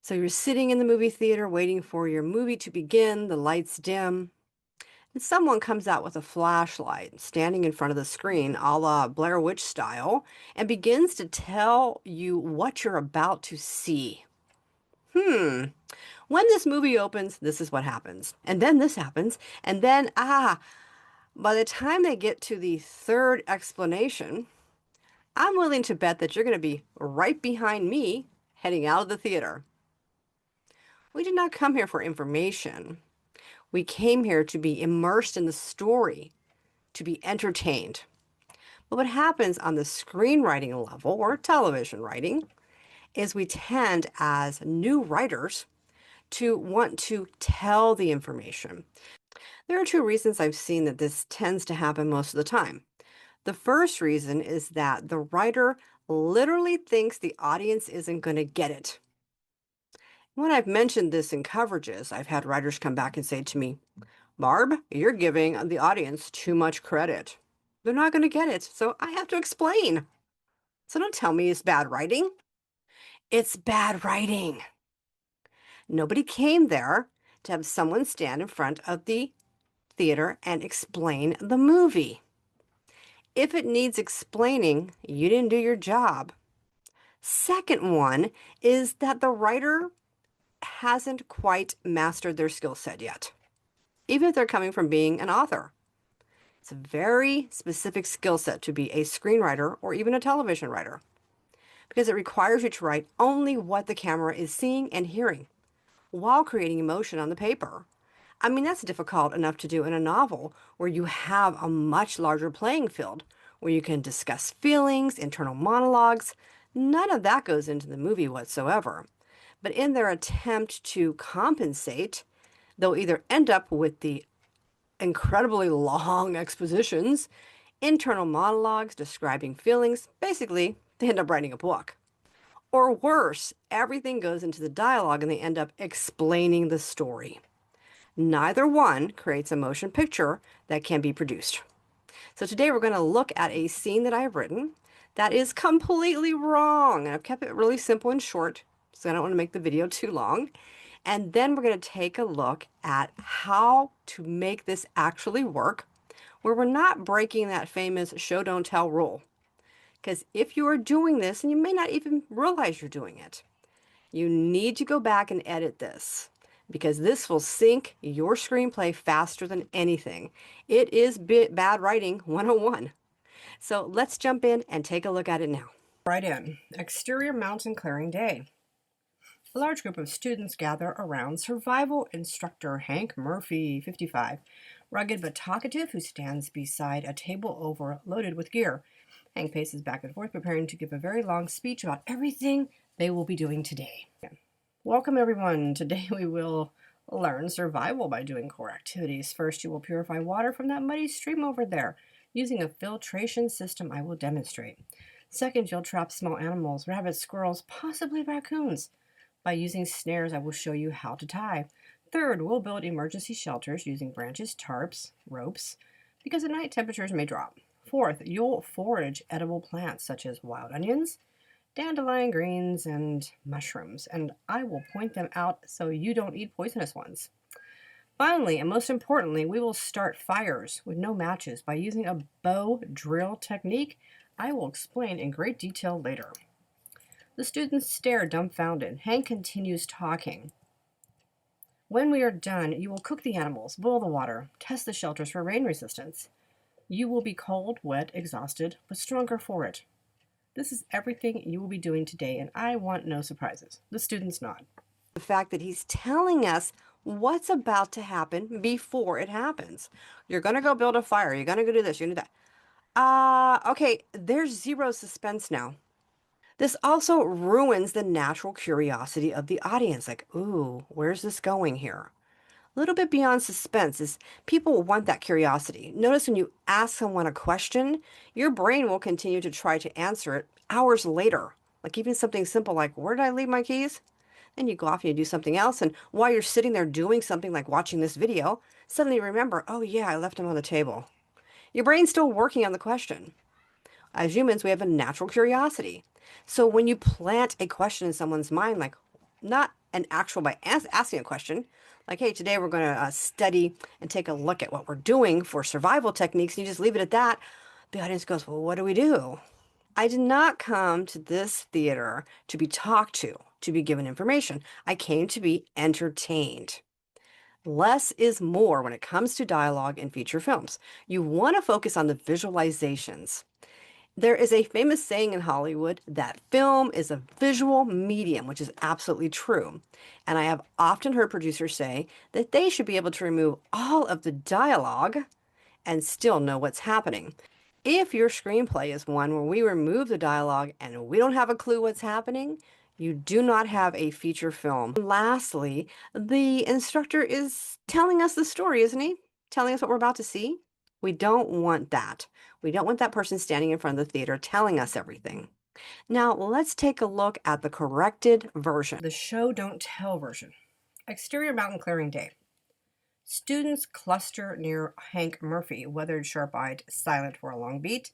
So you're sitting in the movie theater waiting for your movie to begin, the lights dim, and someone comes out with a flashlight, standing in front of the screen, a la Blair Witch style, and begins to tell you what you're about to see. Hmm. When this movie opens, this is what happens. And then this happens. And then, by the time they get to the third explanation, I'm willing to bet that you're going to be right behind me heading out of the theater. We did not come here for information. We came here to be immersed in the story, to be entertained. But what happens on the screenwriting level or television writing is we tend as new writers to want to tell the information. There are two reasons I've seen that this tends to happen most of the time. The first reason is that the writer literally thinks the audience isn't going to get it. When I've mentioned this in coverages, I've had writers come back and say to me, Barb, you're giving the audience too much credit. They're not going to get it, so I have to explain. So don't tell me it's bad writing. It's bad writing. Nobody came there to have someone stand in front of the theater and explain the movie. If it needs explaining, you didn't do your job. Second one is that the writer hasn't quite mastered their skill set yet, even if they're coming from being an author. It's a very specific skill set to be a screenwriter or even a television writer because it requires you to write only what the camera is seeing and hearing while creating emotion on the paper. I mean, that's difficult enough to do in a novel where you have a much larger playing field where you can discuss feelings, internal monologues. None of that goes into the movie whatsoever. But in their attempt to compensate, they'll either end up with the incredibly long expositions, internal monologues describing feelings. Basically, they end up writing a book. Or worse, everything goes into the dialogue and they end up explaining the story. Neither one creates a motion picture that can be produced. So today we're going to look at a scene that I have written that is completely wrong. And I've kept it really simple and short, so I don't want to make the video too long. And then we're going to take a look at how to make this actually work, where we're not breaking that famous show don't tell rule. Because if you are doing this, and you may not even realize you're doing it, you need to go back and edit this because this will sync your screenplay faster than anything. It is bad writing 101. So let's jump in and take a look at it now. Right in. Exterior mountain clearing day. A large group of students gather around survival instructor Hank Murphy, 55, rugged but talkative, who stands beside a table overloaded with gear. Hank paces back and forth, preparing to give a very long speech about everything they will be doing today. Welcome, everyone. Today we will learn survival by doing core activities. First, you will purify water from that muddy stream over there using a filtration system I will demonstrate. Second, you'll trap small animals, rabbits, squirrels, possibly raccoons, by using snares I will show you how to tie. Third, we'll build emergency shelters using branches, tarps, ropes, because at night temperatures may drop. Fourth, you'll forage edible plants such as wild onions, dandelion greens, and mushrooms, and I will point them out so you don't eat poisonous ones. Finally, and most importantly, we will start fires with no matches by using a bow drill technique I will explain in great detail later. The students stare dumbfounded. Hank continues talking. When we are done, you will cook the animals, boil the water, test the shelters for rain resistance. You will be cold, wet, exhausted, but stronger for it. This is everything you will be doing today, and I want no surprises. The students nod. The fact that he's telling us what's about to happen before it happens. You're going to go build a fire. You're going to go do this. You're going to do that. Okay, there's zero suspense now. This also ruins the natural curiosity of the audience. Like, ooh, where's this going here? A little bit beyond suspense is people want that curiosity. Notice when you ask someone a question, your brain will continue to try to answer it hours later. Like even something simple like, where did I leave my keys? Then you go off and you do something else. And while you're sitting there doing something like watching this video, suddenly you remember, oh yeah, I left them on the table. Your brain's still working on the question. As humans, we have a natural curiosity. So when you plant a question in someone's mind, like, not an actual by asking a question like, hey, today we're going to study and take a look at what we're doing for survival techniques, and you just leave it at that, the audience goes, well, what do we do? I did not come to this theater to be talked to be given information. I came to be entertained. Less is more when it comes to dialogue in feature films. You want to focus on the visualizations. There is a famous saying in Hollywood that film is a visual medium, which is absolutely true. And I have often heard producers say that they should be able to remove all of the dialogue and still know what's happening. If your screenplay is one where we remove the dialogue and we don't have a clue what's happening, you do not have a feature film. Lastly, the instructor is telling us the story, isn't he? Telling us what we're about to see. We don't want that. We don't want that person standing in front of the theater telling us everything. Now, let's take a look at the corrected version. The show don't tell version. Exterior mountain clearing day. Students cluster near Hank Murphy, weathered, sharp-eyed, silent for a long beat.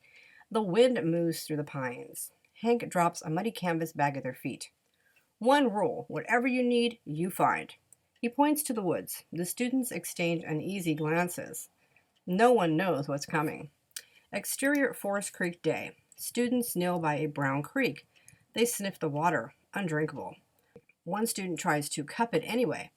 The wind moves through the pines. Hank drops a muddy canvas bag at their feet. One rule, whatever you need, you find. He points to the woods. The students exchange uneasy glances. No one knows what's coming. Exterior Forest Creek day. Students kneel by a brown creek. They sniff the water, undrinkable. One student tries to cup it anyway.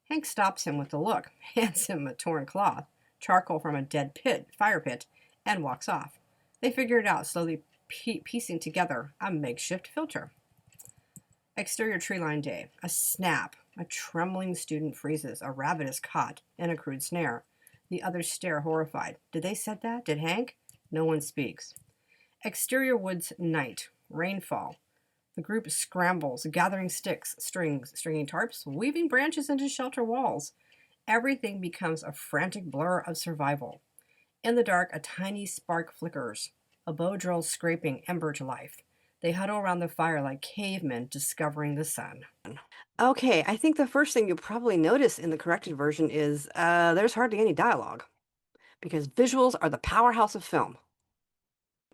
Hank stops him with a look, hands him a torn cloth, charcoal from a dead fire pit, and walks off. They figure it out, slowly piecing together a makeshift filter. Exterior tree line day. A snap. A trembling student freezes. A rabbit is caught in a crude snare. The others stare horrified. Did they set that? Did Hank? No one speaks. Exterior woods night. Rainfall. The group scrambles, gathering sticks, stringing tarps, weaving branches into shelter walls. Everything becomes a frantic blur of survival. In the dark, a tiny spark flickers. A bow drill scraping ember to life. They huddle around the fire like cavemen discovering the sun. Okay, I think the first thing you'll probably notice in the corrected version is there's hardly any dialogue because visuals are the powerhouse of film.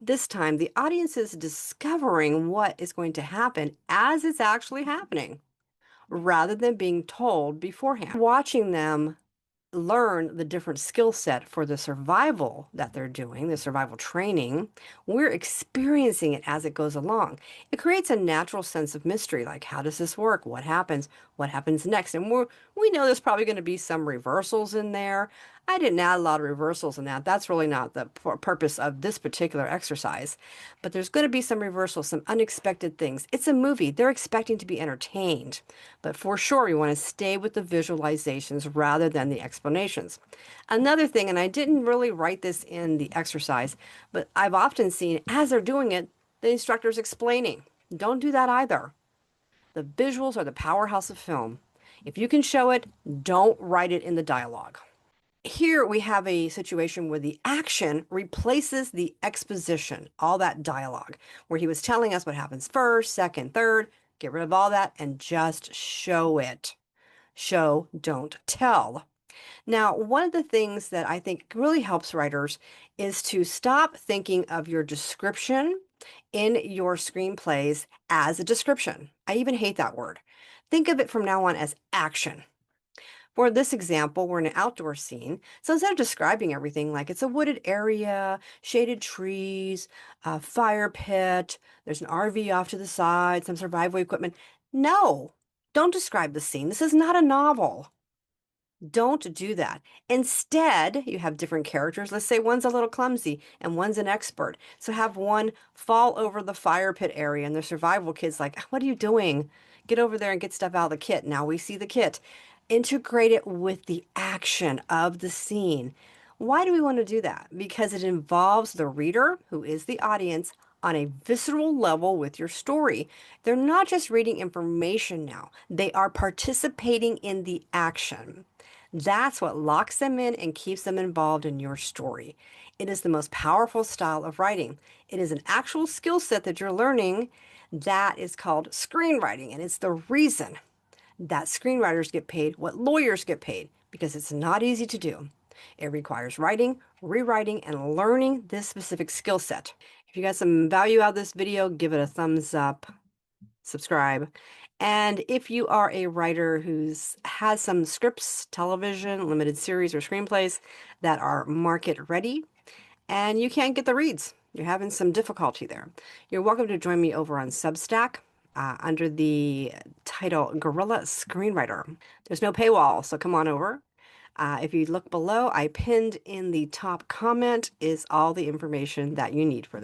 This time, the audience is discovering what is going to happen as it's actually happening, rather than being told beforehand. Watching them learn the different skill set for the survival that they're doing, the survival training, we're experiencing it as it goes along. It creates a natural sense of mystery, like how does this work? What happens? What happens next? And we know there's probably going to be some reversals in there. I didn't add a lot of reversals in that. That's really not the purpose of this particular exercise. But there's going to be some reversals, some unexpected things. It's a movie. They're expecting to be entertained. But for sure, we want to stay with the visualizations rather than the explanations. Another thing, and I didn't really write this in the exercise, but I've often seen as they're doing it, the instructor's explaining. Don't do that either. The visuals are the powerhouse of film. If you can show it, don't write it in the dialogue. Here we have a situation where the action replaces the exposition, all that dialogue, where he was telling us what happens first, second, third. Get rid of all that and just show it. Show, don't tell. Now, one of the things that I think really helps writers is to stop thinking of your description in your screenplays as a description. I even hate that word. Think of it from now on as action. For this example, we're in an outdoor scene. So instead of describing everything like it's a wooded area, shaded trees, a fire pit, there's an RV off to the side, some survival equipment. No, don't describe the scene. This is not a novel. Don't do that. Instead, you have different characters. Let's say one's a little clumsy and one's an expert. So have one fall over the fire pit area and the survival kid's like, what are you doing? Get over there and get stuff out of the kit. Now we see the kit. Integrate it with the action of the scene. Why do we want to do that? Because it involves the reader, who is the audience, on a visceral level with your story. They're not just reading information now. They are participating in the action. That's what locks them in and keeps them involved in your story. It is the most powerful style of writing. It is an actual skill set that you're learning that is called screenwriting, and it's the reason that screenwriters get paid what lawyers get paid, because it's not easy to do. It requires writing, rewriting, and learning this specific skill set. If you got some value out of this video, give it a thumbs up, subscribe, And if you are a writer who's has some scripts, television, limited series, or screenplays that are market ready, and you can't get the reads, you're having some difficulty there, you're welcome to join me over on Substack under the title Guerrilla Screenwriter. There's no paywall, so come on over. If you look below, I pinned in the top comment is all the information that you need for that.